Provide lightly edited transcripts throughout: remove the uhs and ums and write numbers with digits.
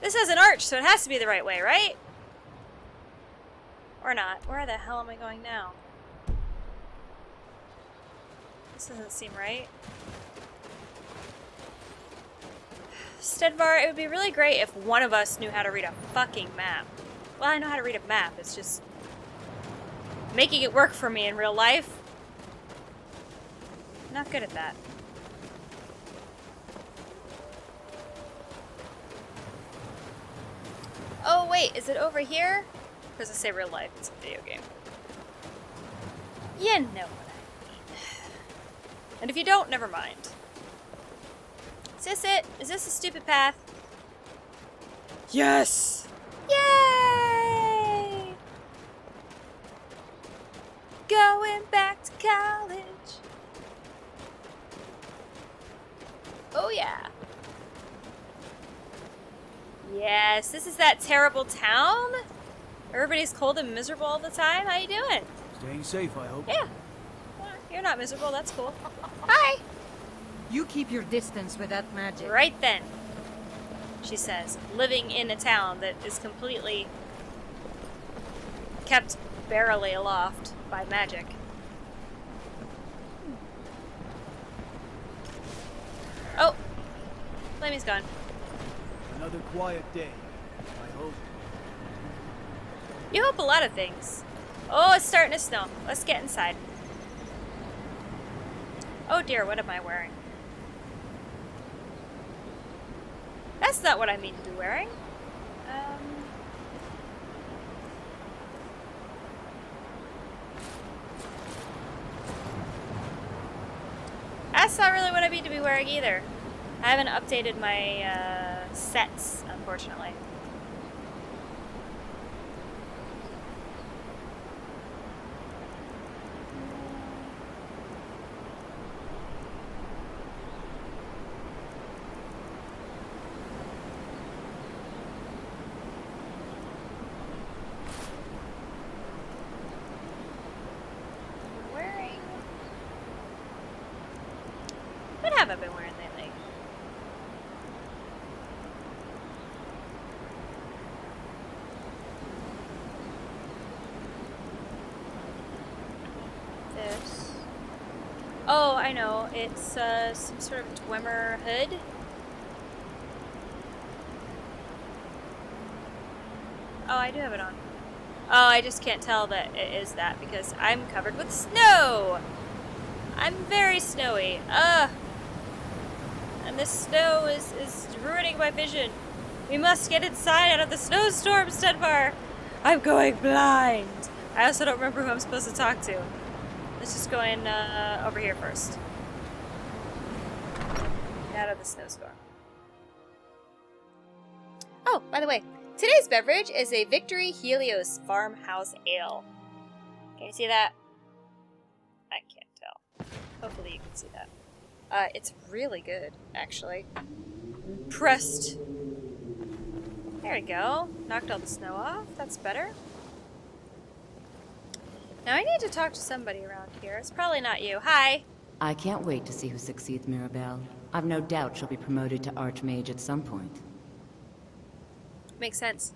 This has an arch, so it has to be the right way, right? Or not. Where the hell am I going now? This doesn't seem right. Stedvar, it would be really great if one of us knew how to read a fucking map. Well, I know how to read a map, it's just making it work for me in real life. Not good at that. Oh wait, is it over here? Because I say real life, it's a video game. You know what I mean. And if you don't, never mind. Is this it? Is this a stupid path? Yes! Yay! Going back to college. Oh yeah. Yes, this is that terrible town? Everybody's cold and miserable all the time? How you doing? Staying safe, I hope. Yeah. Well, you're not miserable, that's cool. Hi! You keep your distance with that magic. Right then, she says, living in a town that is completely kept barely aloft by magic. Oh! Flamey's gone. Another quiet day, I hope. You hope a lot of things. Oh, it's starting to snow. Let's get inside. Oh dear, what am I wearing? That's not what I mean to be wearing. That's not really what I mean to be wearing either. I haven't updated my sets, unfortunately. What have I been wearing lately? This. Oh, I know. It's some sort of Dwemer hood. Oh, I do have it on. Oh, I just can't tell that it is that because I'm covered with snow! I'm very snowy. And this snow is ruining my vision. We must get inside out of the snowstorm, Stedvar! I'm going blind! I also don't remember who I'm supposed to talk to. Let's just go in over here first. Get out of the snowstorm. Oh, by the way, today's beverage is a Victory Helios Farmhouse Ale. Can you see that? I can't tell. Hopefully you can see that. It's really good, actually. Pressed. There we go. Knocked all the snow off. That's better. Now I need to talk to somebody around here. It's probably not you. Hi! I can't wait to see who succeeds Mirabelle. I've no doubt she'll be promoted to Archmage at some point. Makes sense.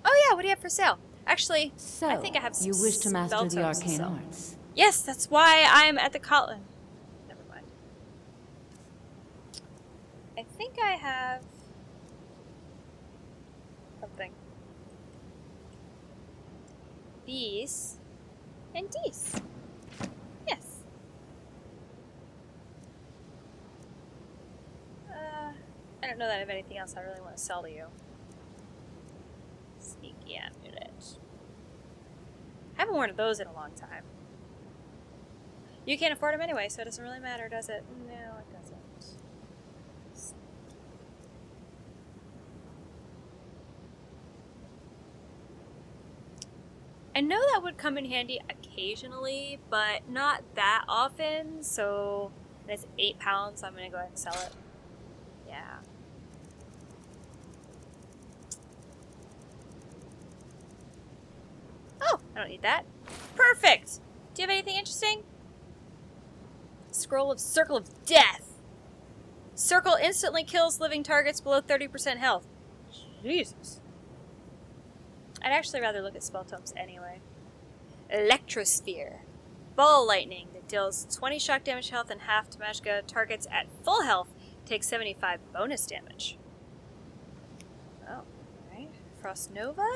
Oh yeah, what do you have for sale? Actually, So, I think I have some you wish to master spell the tomes to arcane sell. arts? Yes, that's why I'm at the Never mind. I think I have something. These and these. Yes. I don't know that I have anything else I really want to sell to you. Sneaky amulet. I haven't worn those in a long time. You can't afford them anyway, so it doesn't really matter, does it? No, it doesn't. I know that would come in handy occasionally, but not that often, so it's 8 pounds, so I'm going to go ahead and sell it. Yeah. Oh, I don't need that. Perfect! Do you have anything interesting? Scroll of Circle of Death. Circle instantly kills living targets below 30% health. Jesus. I'd actually rather look at spell tomes anyway. Electrosphere. Ball lightning that deals 20 shock damage to health and half to magicka. Targets at full health take 75 bonus damage. Oh, alright. Frost Nova?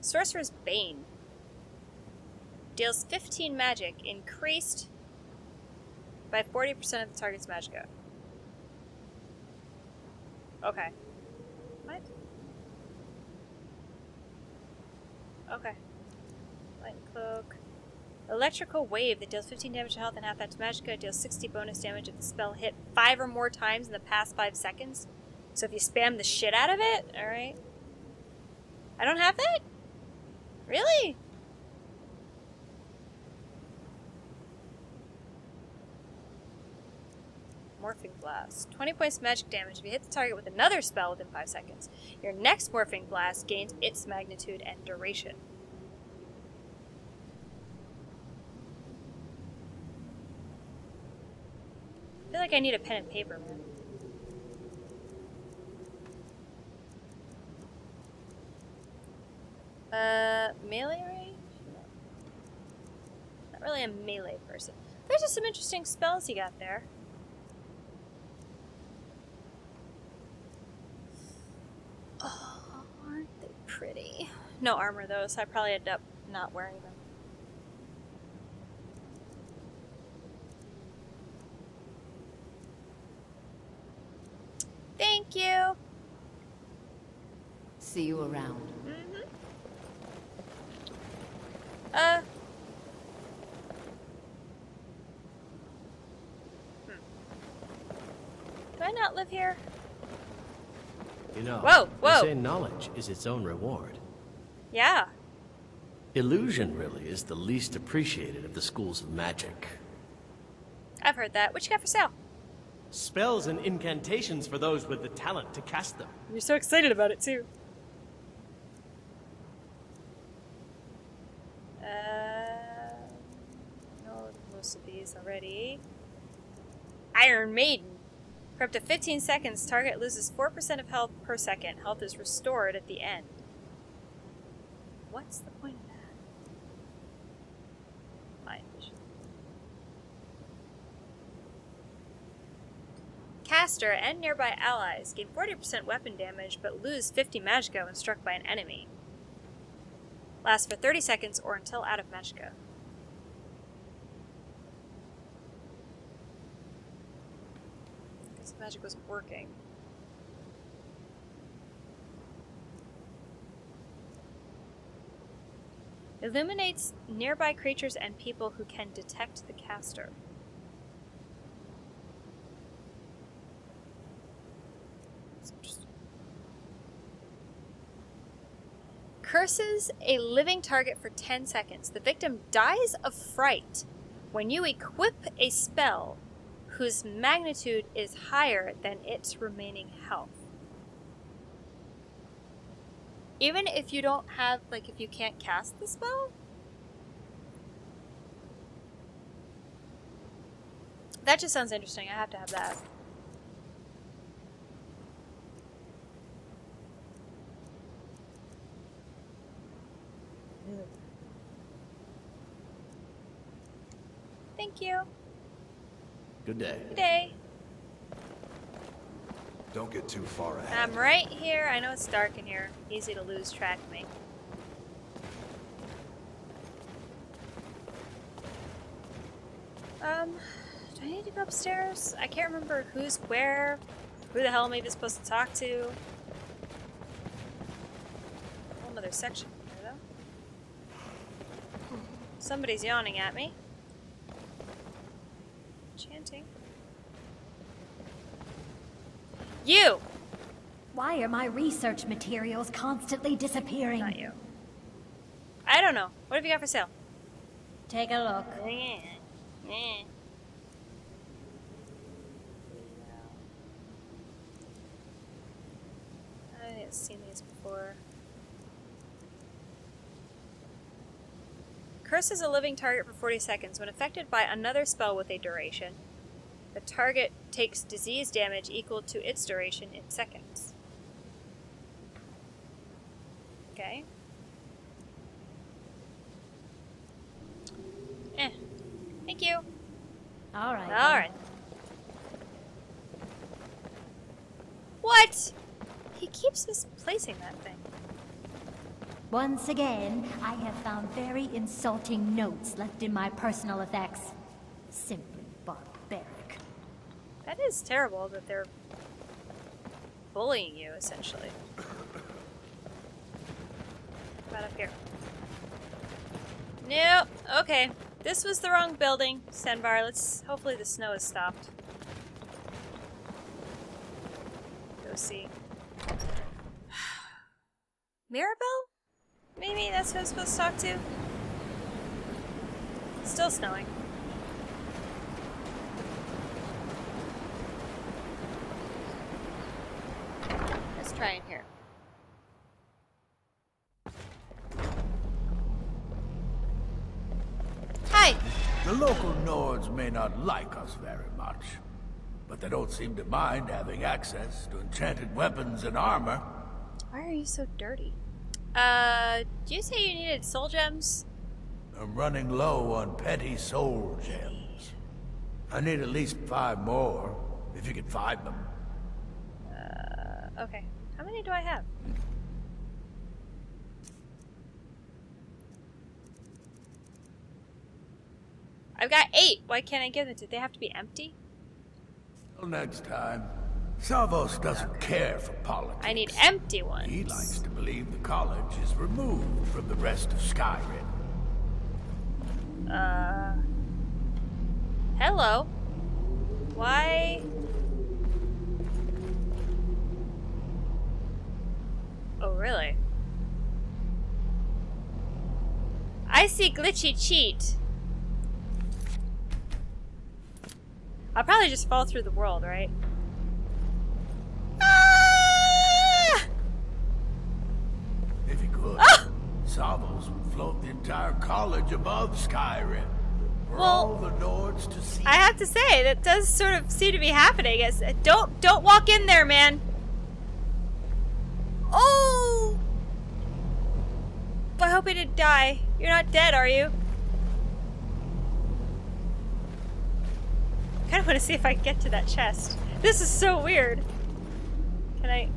Sorcerer's Bane. Deals 15 magic, increased by 40% of the target's magicka. Okay. What? Okay. Light Cloak. Electrical Wave that deals 15 damage to health and half that to magicka. Deals 60 bonus damage if the spell hit 5 or more times in the past 5 seconds. So if you spam the shit out of it, alright. I don't have that? Really? Morphing Blast. 20 points of magic damage if you hit the target with another spell within 5 seconds. Your next Morphing Blast gains its magnitude and duration. I feel like I need a pen and paper, man. Melee range? No. Not really a melee person. There's just some interesting spells you got there. Oh, aren't they pretty? No armor though, so I probably end up not wearing them. Thank you! See you around. Do I not live here? You know, Whoa! they say knowledge is its own reward. Yeah. Illusion really is the least appreciated of the schools of magic. I've heard that. What you got for sale? Spells and incantations for those with the talent to cast them. You're so excited about it, too. No, most of these already. Iron Maiden. For up to 15 seconds, target loses 4% of health per second. Health is restored at the end. What's the point of that? Mind vision. Caster and nearby allies gain 40% weapon damage, but lose 50 magicka when struck by an enemy. Lasts for 30 seconds or until out of magicka. Because the magic wasn't working. Illuminates nearby creatures and people who can detect the caster. That's interesting. Curses a living target for 10 seconds. The victim dies of fright when you equip a spell whose magnitude is higher than its remaining health. Even if you don't have, like, if you can't cast the spell? That just sounds interesting. I have to have that. Thank you. Good day. Good day. Don't get too far ahead. I'm right here. I know it's dark in here. Easy to lose track of me. Do I need to go upstairs? I can't remember who's where. Who the hell am I even supposed to talk to? Whole other section here, though. Somebody's yawning at me. Chanting. You! Why are my research materials constantly disappearing? Not you. I don't know. What have you got for sale? Take a look. I haven't seen these before. Curses a living target for 40 seconds when affected by another spell with a duration. The target takes disease damage equal to its duration in seconds. Okay. Thank you. Alright. Alright. What? He keeps misplacing that thing. Once again, I have found very insulting notes left in my personal effects. Simply barbaric. That is terrible that they're bullying you, essentially. About up here. Nope. Okay. This was the wrong building, Senvar. Hopefully the snow has stopped. Go see. Mirabelle? Maybe that's who I'm supposed to talk to? Still snowing. Let's try in here. Hi! The local Nords may not like us very much, but they don't seem to mind having access to enchanted weapons and armor. Why are you so dirty? Did you say you needed soul gems? I'm running low on petty soul gems. I need at least 5 more, if you can find them. Okay. How many do I have? I've got 8. Why can't I give them to? They have to be empty? Till next time. Savos doesn't care for politics. I need empty ones. He likes to believe the college is removed from the rest of Skyrim. Hello. Why? Oh, really? I see glitchy cheat. I'll probably just fall through the world, right? Ah! If he could, Savos would float the entire college above Skyrim for all the Nords to see. I have to say, that does sort of seem to be happening. Don't walk in there, man. Oh! I hope he didn't die. You're not dead, are you? I kind of want to see if I can get to that chest. This is so weird. Can I?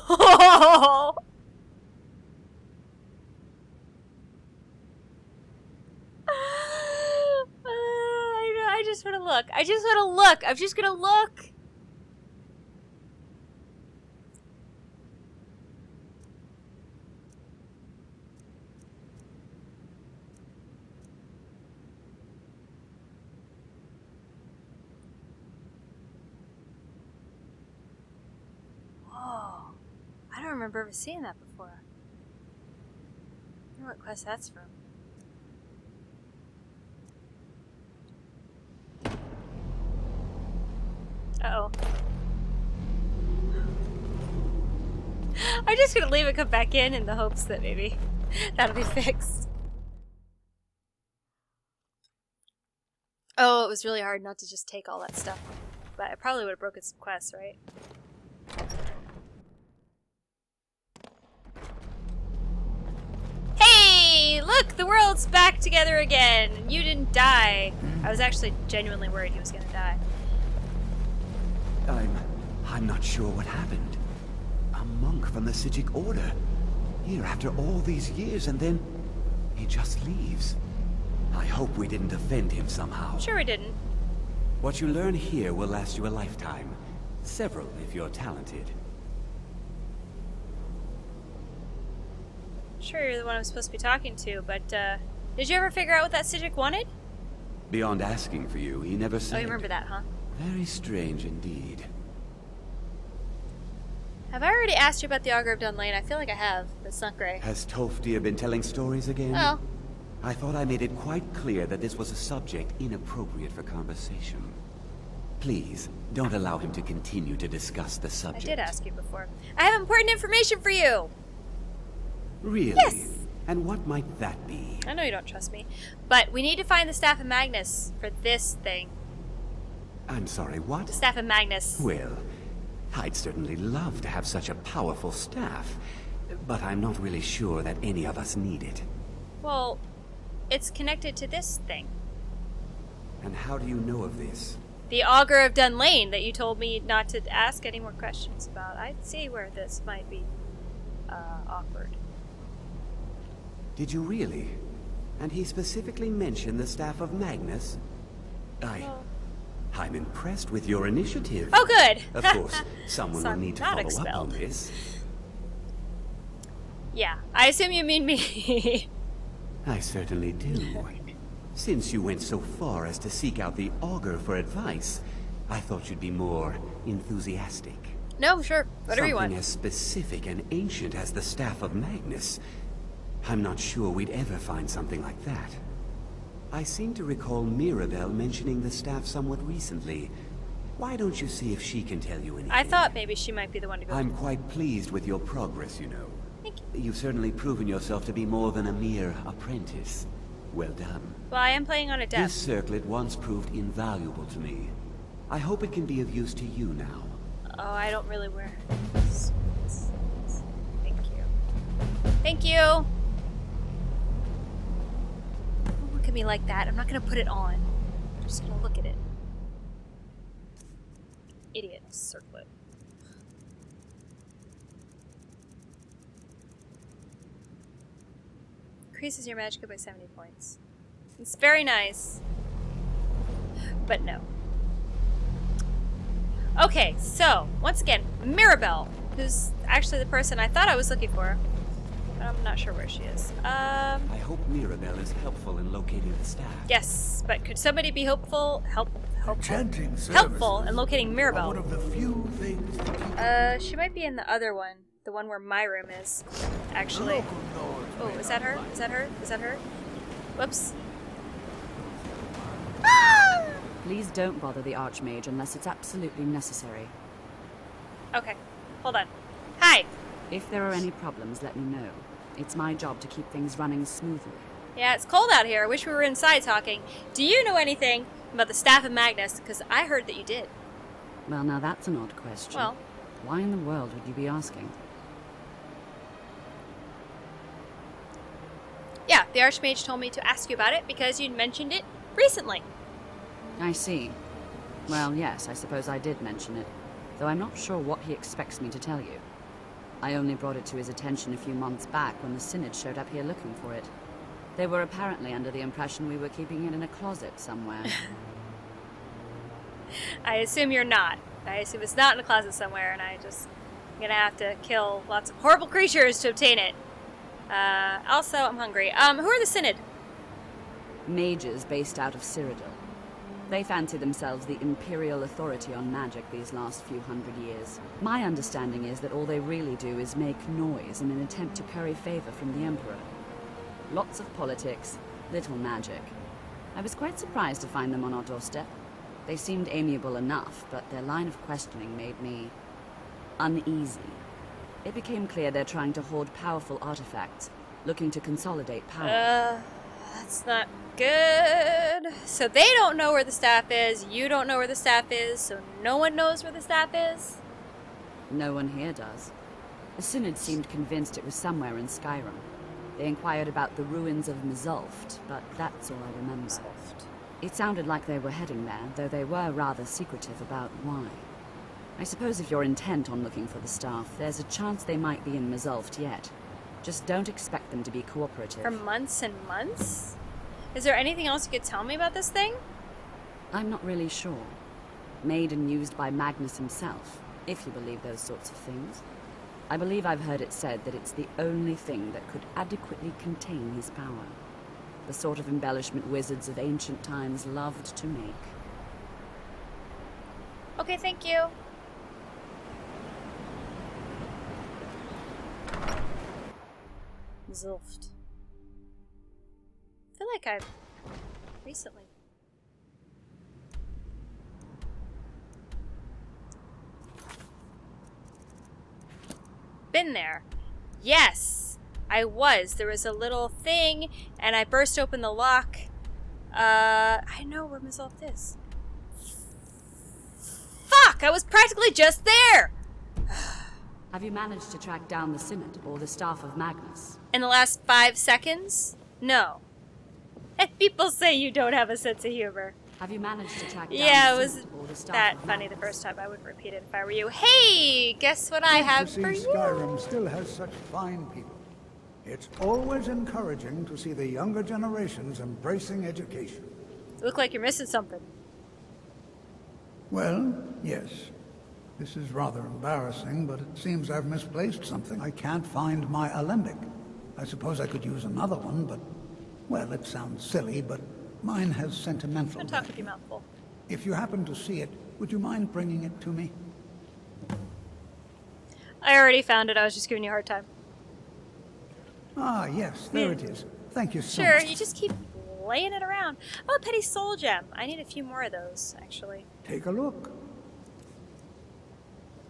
Oh! I just want to look. I just want to look. I'm just gonna look. Whoa. I don't remember ever seeing that before. I wonder what quest that's from. Uh-oh. I'm just gonna leave it, come back in the hopes that maybe that'll be fixed. Oh, it was really hard not to just take all that stuff. But I probably would have broken some quests, right? Hey! Look! The world's back together again! You didn't die. I was actually genuinely worried he was gonna die. I'm not sure what happened. A monk from the Sijic Order. Here after all these years, and then he just leaves. I hope we didn't offend him somehow. Sure we didn't. What you learn here will last you a lifetime. Several, if you're talented. Sure you're the one I'm supposed to be talking to, but, did you ever figure out what that Sijic wanted? Beyond asking for you, he never said. Oh, you remember that, huh? Very strange indeed. Have I already asked you about the Augur of Dunlane? I feel like I have. The Sunk Ray. Has Toftir been telling stories again? Oh. I thought I made it quite clear that this was a subject inappropriate for conversation. Please, don't allow him to continue to discuss the subject. I did ask you before. I have important information for you! Really? Yes! And what might that be? I know you don't trust me, but we need to find the Staff of Magnus for this thing. I'm sorry, what? The Staff of Magnus. Well, I'd certainly love to have such a powerful staff, but I'm not really sure that any of us need it. Well, it's connected to this thing. And how do you know of this? The Augur of Dunlane that you told me not to ask any more questions about. I'd see where this might be awkward. Did you really? And he specifically mentioned the Staff of Magnus? I'm impressed with your initiative. Oh, good! Of course, someone So will I'm need to not follow up expelled. on this. Yeah, I assume you mean me. I certainly do. Since you went so far as to seek out the Augur for advice, I thought you'd be more enthusiastic. No, sure. Whatever you want. Something as specific and ancient as the Staff of Magnus. I'm not sure we'd ever find something like that. I seem to recall Mirabelle mentioning the staff somewhat recently. Why don't you see if she can tell you anything? I thought maybe she might be the one to go. I'm quite pleased with your progress, you know. Thank you. You've certainly proven yourself to be more than a mere apprentice. Well done. Well, I am playing on Adept. This circlet once proved invaluable to me. I hope it can be of use to you now. Oh, I don't really wear. Thank you. Thank you. Don't look at me like that. I'm not gonna put it on. I'm just gonna look at it. Idiot circlet. Increases your magicka by 70 points. It's very nice. But no. Okay, so, once again, Mirabelle, who's actually the person I thought I was looking for. But I'm not sure where she is. I hope Mirabelle is helpful in locating the staff. Yes, but could somebody be helpful Enchanting helpful in services locating Mirabelle? are one of the few things that keep She might be in the other one. The one where my room is, actually. local lords Oh, may is that not her? like. Is that her? Is that her? Whoops. Please don't bother the Archmage unless it's absolutely necessary. Okay, hold on. Hi! If there are any problems, let me know. It's my job to keep things running smoothly. Yeah, it's cold out here. I wish we were inside talking. Do you know anything about the Staff of Magnus? Because I heard that you did. Well, now that's an odd question. Well. Why in the world would you be asking? Yeah, the Archmage told me to ask you about it because you'd mentioned it recently. I see. Well, yes, I suppose I did mention it, though I'm not sure what he expects me to tell you. I only brought it to his attention a few months back when the Synod showed up here looking for it. They were apparently under the impression we were keeping it in a closet somewhere. I assume you're not. I assume it's not in a closet somewhere, and I'm gonna have to kill lots of horrible creatures to obtain it. Also, I'm hungry. Who are the Synod? Mages based out of Cyrodiil. They fancy themselves the imperial authority on magic these last few hundred years. My understanding is that all they really do is make noise in an attempt to curry favor from the Emperor. Lots of politics, little magic. I was quite surprised to find them on our doorstep. They seemed amiable enough, but their line of questioning made me uneasy. It became clear they're trying to hoard powerful artifacts, looking to consolidate power. That's not good. So they don't know where the staff is, you don't know where the staff is, so no one knows where the staff is? No one here does. The Synod seemed convinced it was somewhere in Skyrim. They inquired about the ruins of Mzulft, but that's all I remember. It sounded like they were heading there, though they were rather secretive about why. I suppose if you're intent on looking for the staff, there's a chance they might be in Mzulft yet. Just don't expect them to be cooperative. For months and months? Is there anything else you could tell me about this thing? I'm not really sure. Made and used by Magnus himself, if you believe those sorts of things. I believe I've heard it said that it's the only thing that could adequately contain his power. The sort of embellishment wizards of ancient times loved to make. Okay, thank you. Mzulft. I feel like I've recently... been there. Yes! I was. There was a little thing, and I burst open the lock. I know where Mizzolf is. Fuck! I was practically just there! Have you managed to track down the Synod or the staff of Magnus? In the last 5 seconds? No. People say you don't have a sense of humor. Have you managed to track down Yeah, the it Synod or the was staff that of funny the Magnus? first time. I wouldn't repeat it if I were you. Hey! Guess what I have for you? Skyrim still has such fine people. It's always encouraging to see the younger generations embracing education. You look like you're missing something. Well, yes. This is rather embarrassing, but it seems I've misplaced something. I can't find my alembic. I suppose I could use another one, but... well, it sounds silly, but mine has sentimental Don't talk with your mouth full. If you happen to see it, would you mind bringing it to me? I already found it. I was just giving you a hard time. Ah, yes, there it is. Thank you so Sure, much. you just keep laying it around. Oh, Petty Soul Gem. I need a few more of those, actually. Take a look.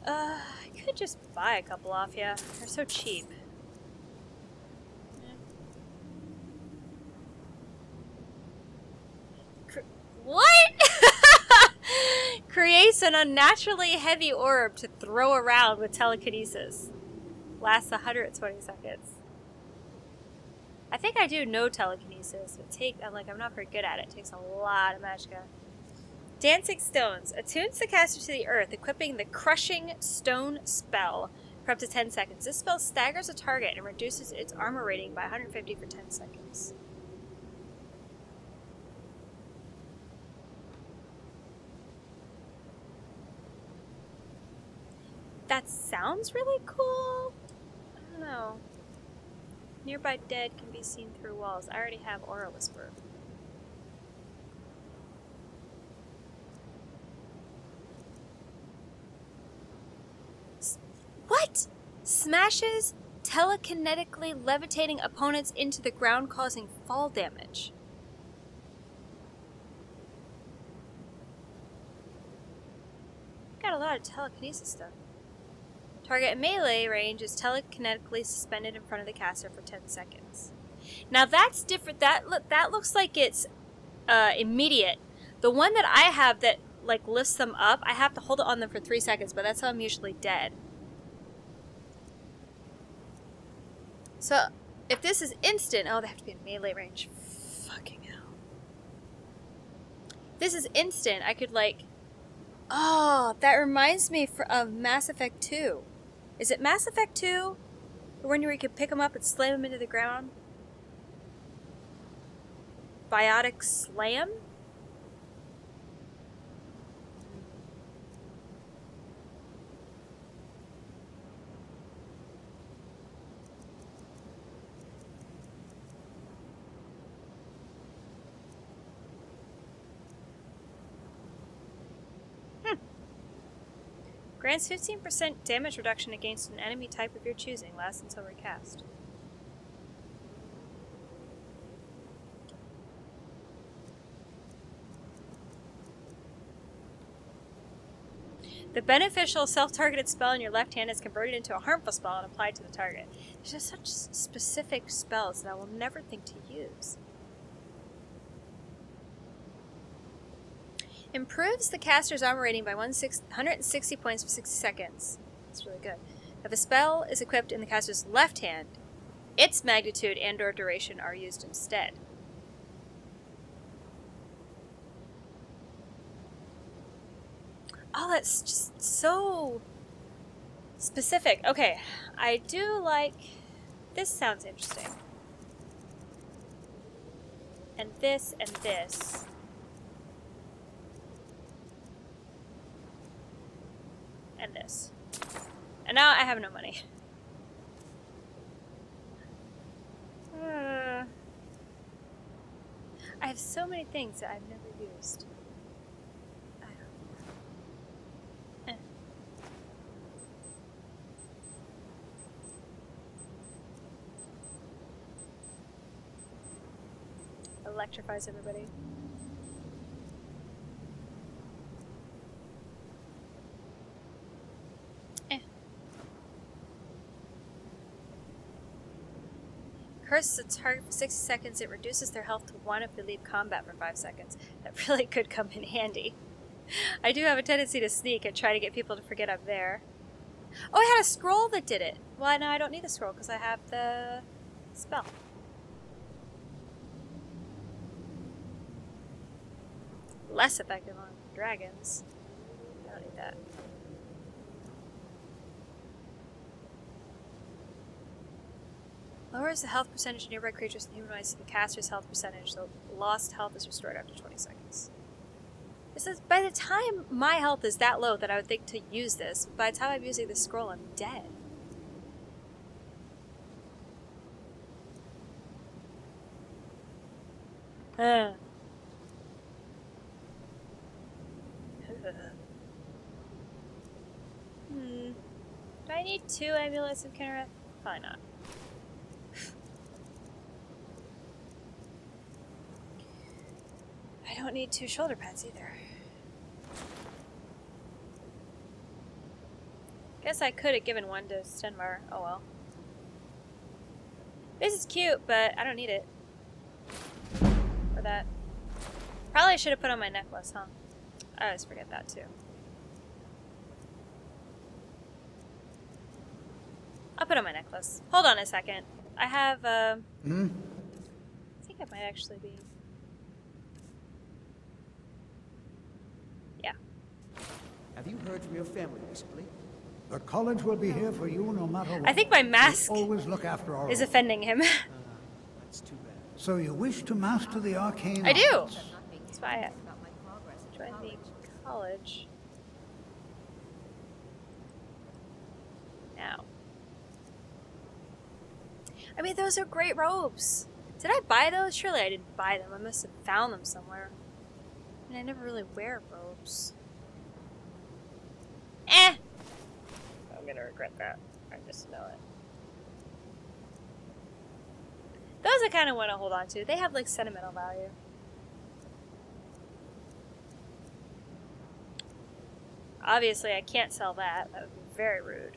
I could just buy a couple off you. They're so cheap. What? Creates an unnaturally heavy orb to throw around with telekinesis. Lasts 120 seconds. I think I do know telekinesis, but I'm not very good at it. It takes a lot of magicka. Dancing Stones. Attunes the caster to the earth, equipping the Crushing Stone spell for up to 10 seconds. This spell staggers a target and reduces its armor rating by 150 for 10 seconds. That sounds really cool. I don't know. Nearby dead can be seen through walls. I already have Aura Whisper. What? Smashes telekinetically levitating opponents into the ground, causing fall damage. Got a lot of telekinesis stuff. Target in melee range is telekinetically suspended in front of the caster for 10 seconds. Now that's different. That looks like it's immediate. The one that I have that like lifts them up, I have to hold it on them for 3 seconds, but that's how I'm usually dead. So if this is instant, oh, they have to be in melee range. Fucking hell. If this is instant, I could like, oh, that reminds me of Mass Effect 2. Is it Mass Effect 2? The one where you could pick them up and slam them into the ground? Biotic Slam? Grants 15% damage reduction against an enemy type of your choosing. Lasts until recast. The beneficial self-targeted spell in your left hand is converted into a harmful spell and applied to the target. There's just such specific spells that I will never think to use. Improves the caster's armor rating by 160 points for 60 seconds. That's really good. If a spell is equipped in the caster's left hand, its magnitude and or duration are used instead. Oh, that's just so specific. Okay, I do like... This sounds interesting. And this and this. And this. And now I have no money. I have so many things that I've never used. I don't know. Electrifies everybody. curses a target for 60 seconds, it reduces their health to 1 if they leave combat for 5 seconds. That really could come in handy. I do have a tendency to sneak and try to get people to forget I'm there. Oh, I had a scroll that did it. Well, no, I don't need the scroll because I have the spell. Less effective on dragons. I don't need that. Lowers the health percentage of nearby creatures and humanoids to the caster's health percentage, so lost health is restored after 20 seconds. It says, by the time my health is that low that I would think to use this, by the time I'm using this scroll, I'm dead. Do I need 2 amulets of Kinneret? Probably not. I don't need 2 shoulder pads either. Guess I could have given 1 to Stenmar. Oh well. This is cute, but I don't need it. For that. Probably should have put on my necklace, huh? I always forget that too. I'll put on my necklace. Hold on a second. I have, I think it might actually be... Yeah. Have you heard from your family recently? The college will be here for you no matter what. I think my mask we always look after our is own. offending him. That's too bad. So you wish to master the arcane I do! arts? That's why I joined the college. Now. I mean, those are great robes. Did I buy those? Surely I didn't buy them. I must have found them somewhere. And I never really wear robes. I'm gonna regret that. I just know it. Those I kind of want to hold on to. They have like sentimental value. Obviously, I can't sell that. That would be very rude.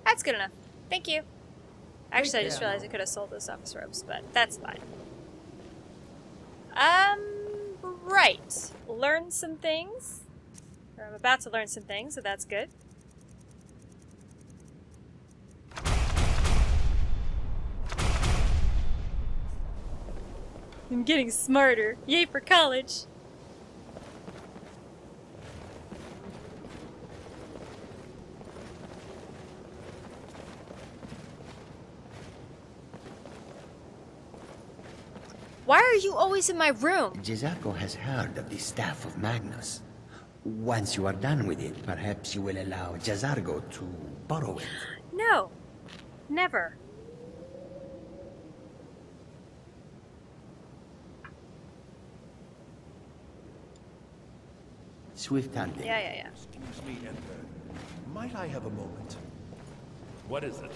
That's good enough. Thank you. Actually, I just realized I could have sold those office robes, but that's fine. Right. Learn some things. Or I'm about to learn some things, so that's good. I'm getting smarter. Yay for college. Why are you always in my room? Chesko has heard of the Staff of Magnus. Once you are done with it, perhaps you will allow Jazargo to borrow it. No. Never. Swift hunting. Yeah. Excuse me, Emperor. Might I have a moment? What is it?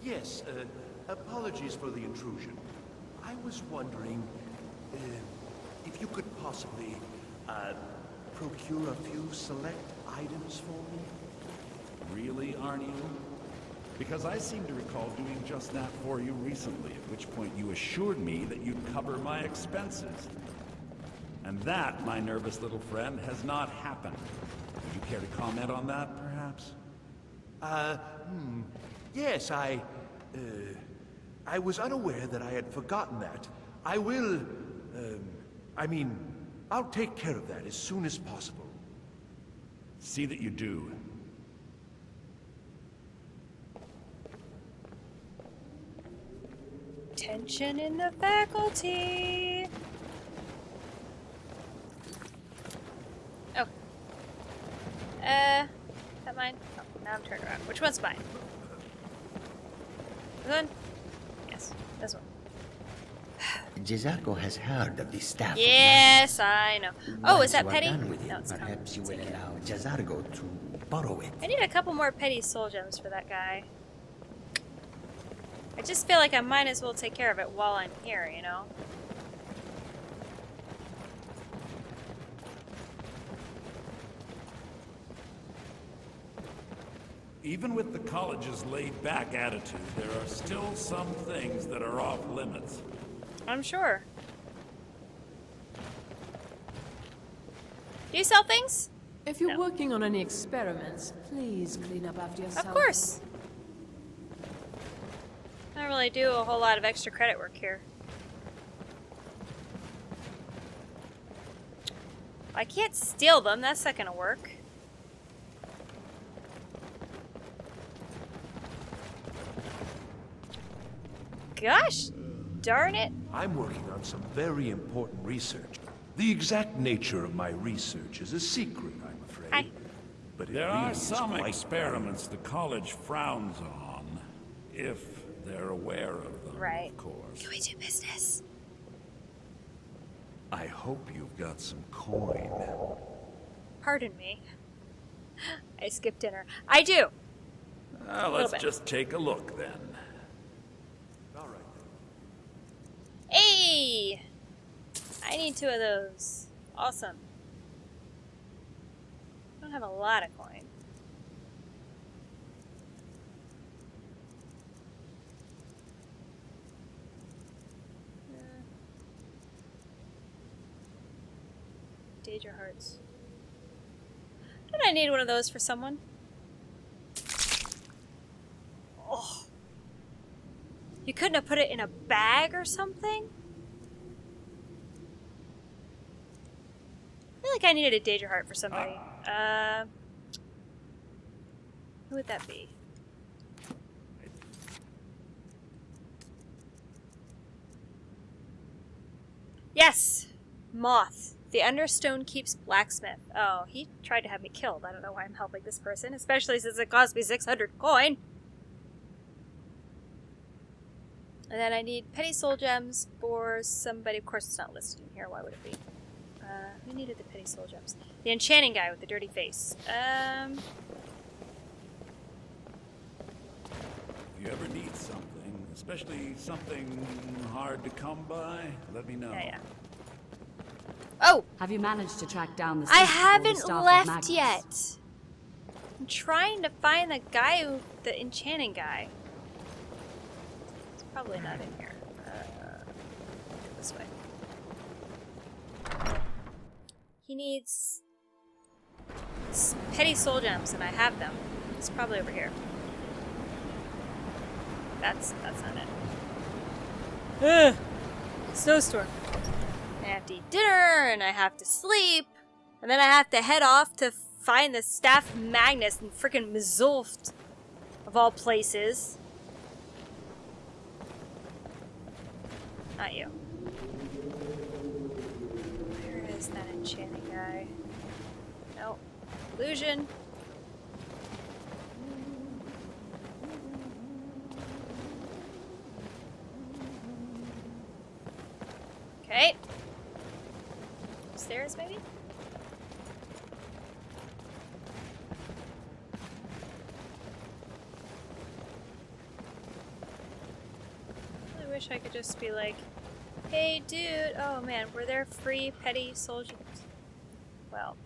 Yes, apologies for the intrusion. I was wondering if you could possibly procure a few select items for me. Really, aren't you? Because I seem to recall doing just that for you recently, at which point you assured me that you'd cover my expenses. And that, my nervous little friend, has not happened. Would you care to comment on that, perhaps? Yes, I was unaware that I had forgotten that. I will, I'll take care of that as soon as possible. See that you do. Tension in the faculty. Oh. Is that mine? Oh, now I'm turned around. Which one's mine? This one? Yes, this one. Jazargo has heard of the Staff. Yes, I know. Oh, is that petty? No, it's perhaps you will allow Jazargo to borrow it. I need a couple more petty soul gems for that guy. I just feel like I might as well take care of it while I'm here, you know? Even with the college's laid-back attitude, there are still some things that are off limits. I'm sure. Do you sell things? If you're working on any experiments, please clean up after yourself. Of course. I don't really do a whole lot of extra credit work here. I can't steal them, that's not gonna work. Gosh, darn it. I'm working on some very important research. The exact nature of my research is a secret, I'm afraid. But it There really are is some quite experiments the college frowns on, if they're aware of them, right. of course. Can we do business? I hope you've got some coin. Pardon me. I skipped dinner. I do. Let's just take a look then. Hey! I need 2 of those. Awesome. I don't have a lot of coin. Danger hearts. Don't I need one of those for someone? Oh. You couldn't have put it in a bag or something? I feel like I needed a danger heart for somebody. Who would that be? Yes! Moth. The Understone Keeps Blacksmith. Oh, he tried to have me killed. I don't know why I'm helping this person, especially since it cost me 600 coin. And then I need petty soul gems for somebody. Of course, it's not listed in here. Why would it be? Who needed the petty soul gems? The enchanting guy with the dirty face. If you ever need something, especially something hard to come by, let me know. Yeah. Oh! Have you managed to track down the I Staff haven't left Magnus? yet. I'm trying to find the guy who, the enchanting guy. It's probably not in here. This way. He needs petty soul gems, and I have them. It's probably over here. That's not it. Ugh! Snowstorm. I have to eat dinner, and I have to sleep, and then I have to head off to find the Staff Magnus in frickin' Mizulft, of all places. Not you. Where is that enchanting guy? Nope. Illusion. Okay. Upstairs, maybe? I wish I could just be like, hey dude, oh man, were there free petty soul gems? Well.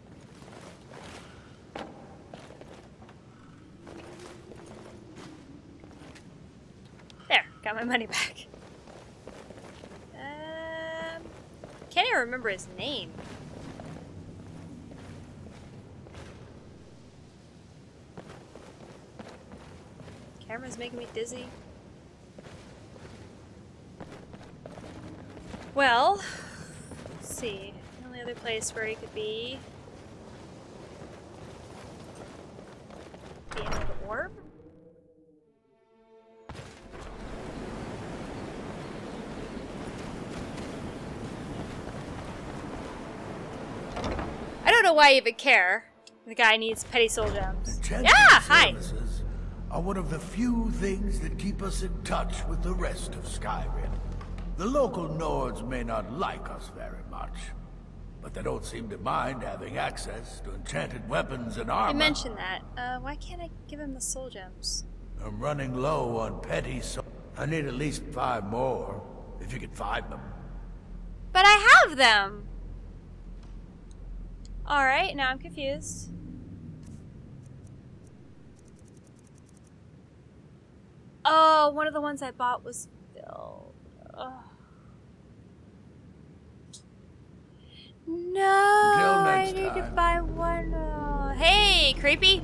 There, got my money back. Can't even remember his name. Camera's making me dizzy. Well, let's see. The only other place where he could be the end of the orb? I don't know why I even care. The guy needs petty soul gems. Enchanting Hi! services are one of the few things that keep us in touch with the rest of Skyrim. The local Nords may not like us very much, but they don't seem to mind having access to enchanted weapons and armor. I mentioned that. Why can't I give him the soul gems? I'm running low on petty soul. I need at least 5 more, if you can find them. But I have them! Alright, now I'm confused. Oh, one of the ones I bought was filled. Ugh. No, I need to buy one. Hey, creepy.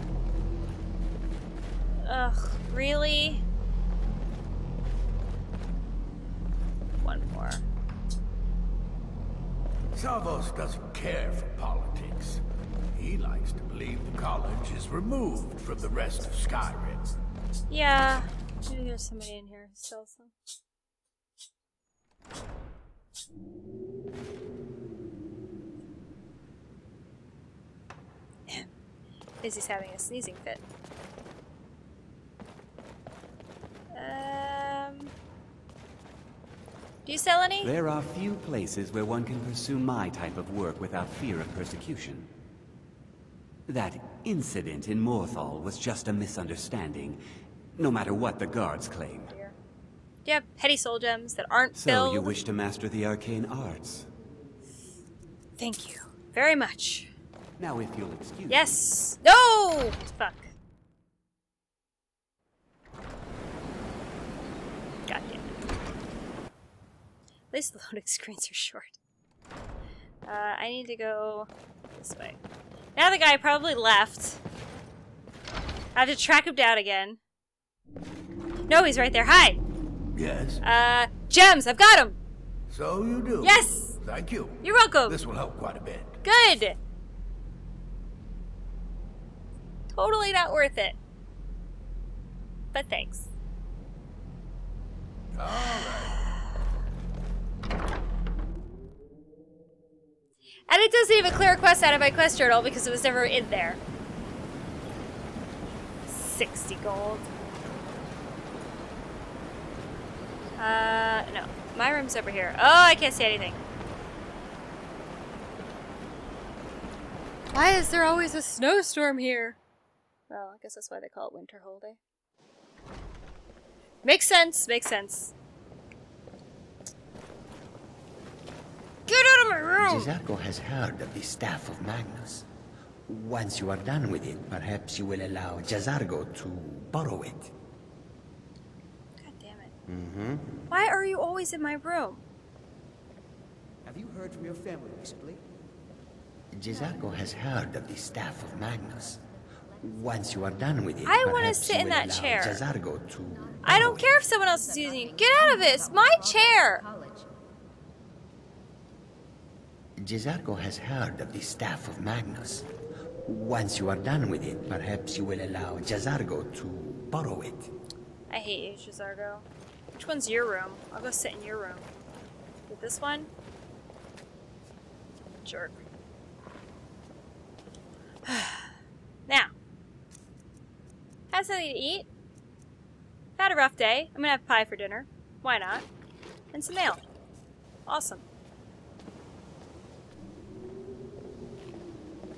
Ugh, really? One more. Savos doesn't care for politics. He likes to believe the college is removed from the rest of Skyrim. Yeah, maybe there's somebody in here who sells them. Izzy's having a sneezing fit. Do you sell any? There are few places where one can pursue my type of work without fear of persecution. That incident in Morthal was just a misunderstanding, no matter what the guards claim. Do you have petty soul gems that aren't filled? So you wish to master the arcane arts? Thank you very much. Now if you'll excuse me. Yes! No! Fuck. God damn it. At least the loading screens are short. I need to go this way. Now the guy probably left. I have to track him down again. No, he's right there. Hi! Yes? Gems! I've got him! So you do? Yes! Thank you. You're welcome. This will help quite a bit. Good! Totally not worth it. But thanks. Alright. And it doesn't even clear a quest out of my quest journal because it was never in there. 60 gold. No. My room's over here. Oh, I can't see anything. Why is there always a snowstorm here? Well, I guess that's why they call it Winter Holiday. Makes sense, makes sense. Get out of my room! Chesko has heard of the Staff of Magnus. Once you are done with it, perhaps you will allow Jazargo to borrow it. God damn it. Mm-hmm. Why are you always in my room? Have you heard from your family recently? Jazargo has heard of the Staff of Magnus. Once you are done with it, I want to perhaps sit you in will that allow chair. Jazargo to I don't care if someone else is using it. Get out of it! It's my chair! Jazargo has heard of the Staff of Magnus. Once you are done with it, perhaps you will allow Jazargo to borrow it. I hate you, Jazargo. Which one's your room? I'll go sit in your room. With this one? Jerk. Now. Have something to eat. I've had a rough day. I'm gonna have pie for dinner. Why not? And some mail. Awesome.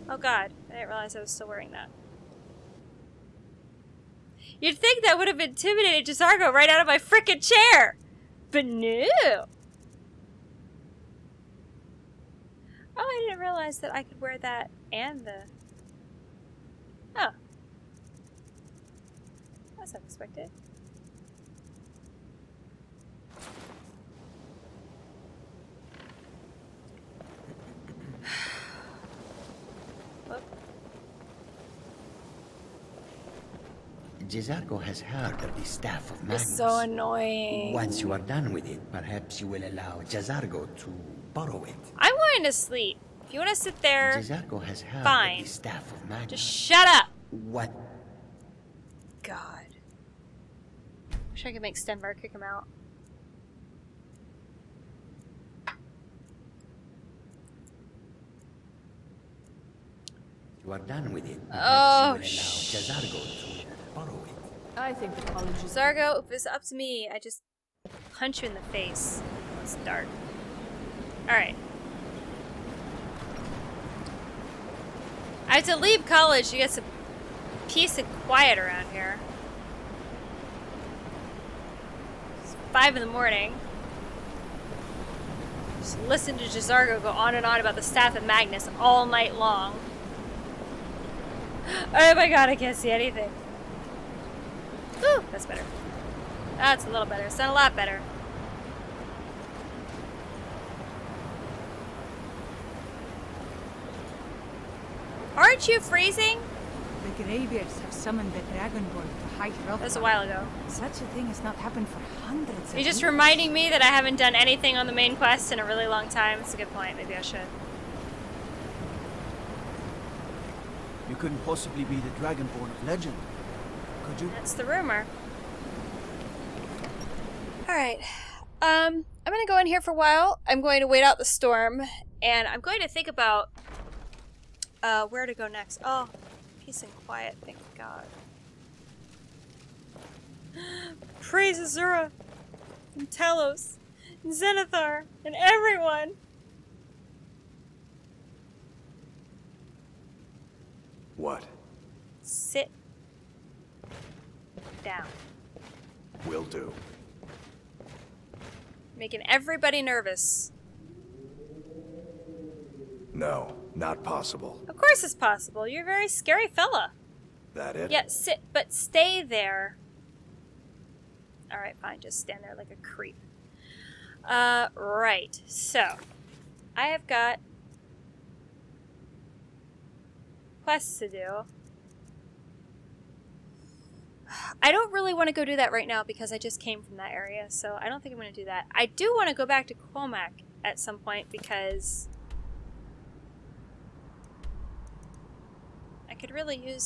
Oh god, I didn't realize I was still wearing that. You'd think that would have intimidated Jazargo right out of my frickin' chair! But no! Oh, I didn't realize that I could wear that and the... Oh. That's unexpected. Jazargo has heard of the Staff of Magnus. It's so annoying. Once you are done with it, perhaps you will allow Jazargo to borrow it. I'm going to sleep. If you want to sit there, Jazargo has heard fine. of the Staff of Magnus. Just shut up. What? God. Wish I could make Stenbar kick him out. You are done with it. Oh, Perhaps you will allow Jazargo to borrow it. I think the college is... Zargo, if it's up to me, I just punch you in the face. It's dark. Alright. I have to leave college to get some peace and quiet around here. It's 5 in the morning. Just listen to J'zargo go on and on about the Staff of Magnus all night long. Oh my god, I can't see anything. Ooh, that's better. That's a little better. It's not a lot better. Aren't you freezing? The Greybeards have summoned the Dragonborn to hide Rothgar. That was a while ago. Such a thing has not happened for hundreds of You're just years. reminding me that I haven't done anything on the main quest in a really long time. It's a good point. Maybe I should. You couldn't possibly be the Dragonborn of legend, could you? That's the rumor. Alright. I'm gonna go in here for a while. I'm going to wait out the storm. And I'm going to think about where to go next. Oh, peace and quiet, thank God. Praise Azura, and Talos, and Zenithar, and everyone! What? Sit down. Will do. Making everybody nervous. No, not possible. Of course it's possible. You're a very scary fella. That it? Yeah, sit, but stay there. Alright, fine. Just stand there like a creep. Right. So, I have got quests to do. I don't really want to go do that right now because I just came from that area, so I don't think I'm going to do that. I do want to go back to Cormac at some point because I could really use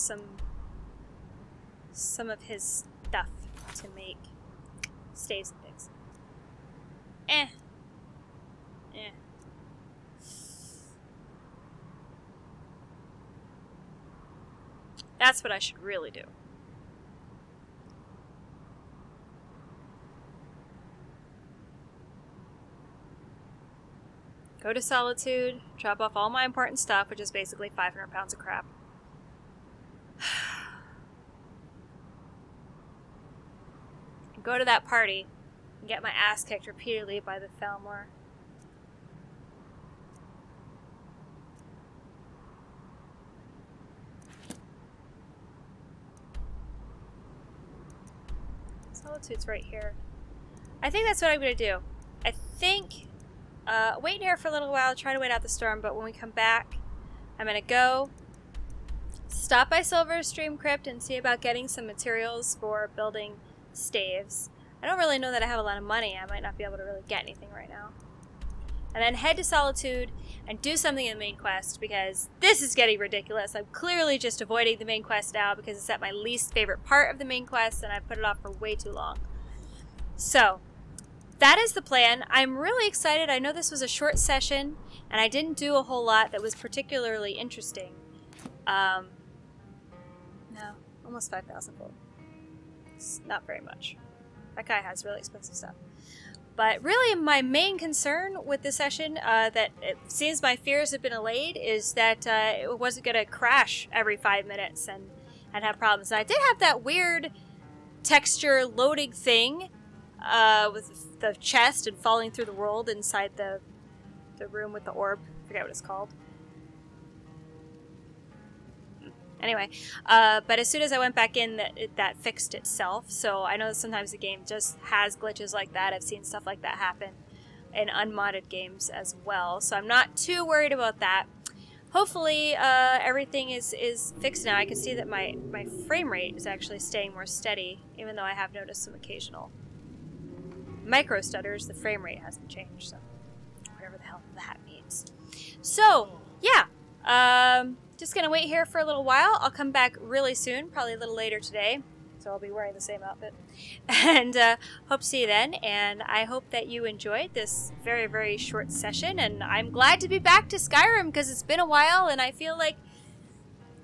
some of his stuff to make staves and things. That's what I should really do. Go to Solitude, drop off all my important stuff, which is basically 500 pounds of crap. Go to that party and get my ass kicked repeatedly by the Thalmor. Solitude's right here. I think that's what I'm going to do. I think, wait here for a little while, try to wait out the storm, but when we come back, I'm going to go stop by Silverstream Crypt and see about getting some materials for building staves. I don't really know that I have a lot of money. I might not be able to really get anything right now. And then head to Solitude and do something in the main quest because this is getting ridiculous. I'm clearly just avoiding the main quest now because it's at my least favorite part of the main quest and I put it off for way too long. So, that is the plan. I'm really excited. I know this was a short session and I didn't do a whole lot that was particularly interesting. No, almost 5,000 gold. It's not very much. That guy has really expensive stuff. But really my main concern with this session, that it seems my fears have been allayed, is that it wasn't going to crash every 5 minutes and have problems. And I did have that weird texture loading thing with the chest and falling through the world inside the room with the orb. I forget what it's called. Anyway, but as soon as I went back in, that fixed itself. So I know that sometimes the game just has glitches like that. I've seen stuff like that happen in unmodded games as well. So I'm not too worried about that. Hopefully, everything is fixed now. I can see that my frame rate is actually staying more steady, even though I have noticed some occasional micro stutters. The frame rate hasn't changed, so whatever the hell that means. So, yeah. Just gonna wait here for a little while. I'll come back really soon, probably a little later today. So I'll be wearing the same outfit. And hope to see you then. And I hope that you enjoyed this very, very short session. And I'm glad to be back to Skyrim because it's been a while and I feel like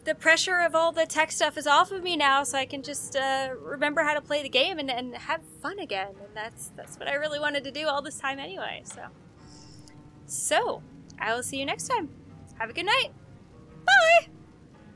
the pressure of all the tech stuff is off of me now, so I can just remember how to play the game and have fun again. And that's what I really wanted to do all this time anyway. So I will see you next time. Have a good night. Bye!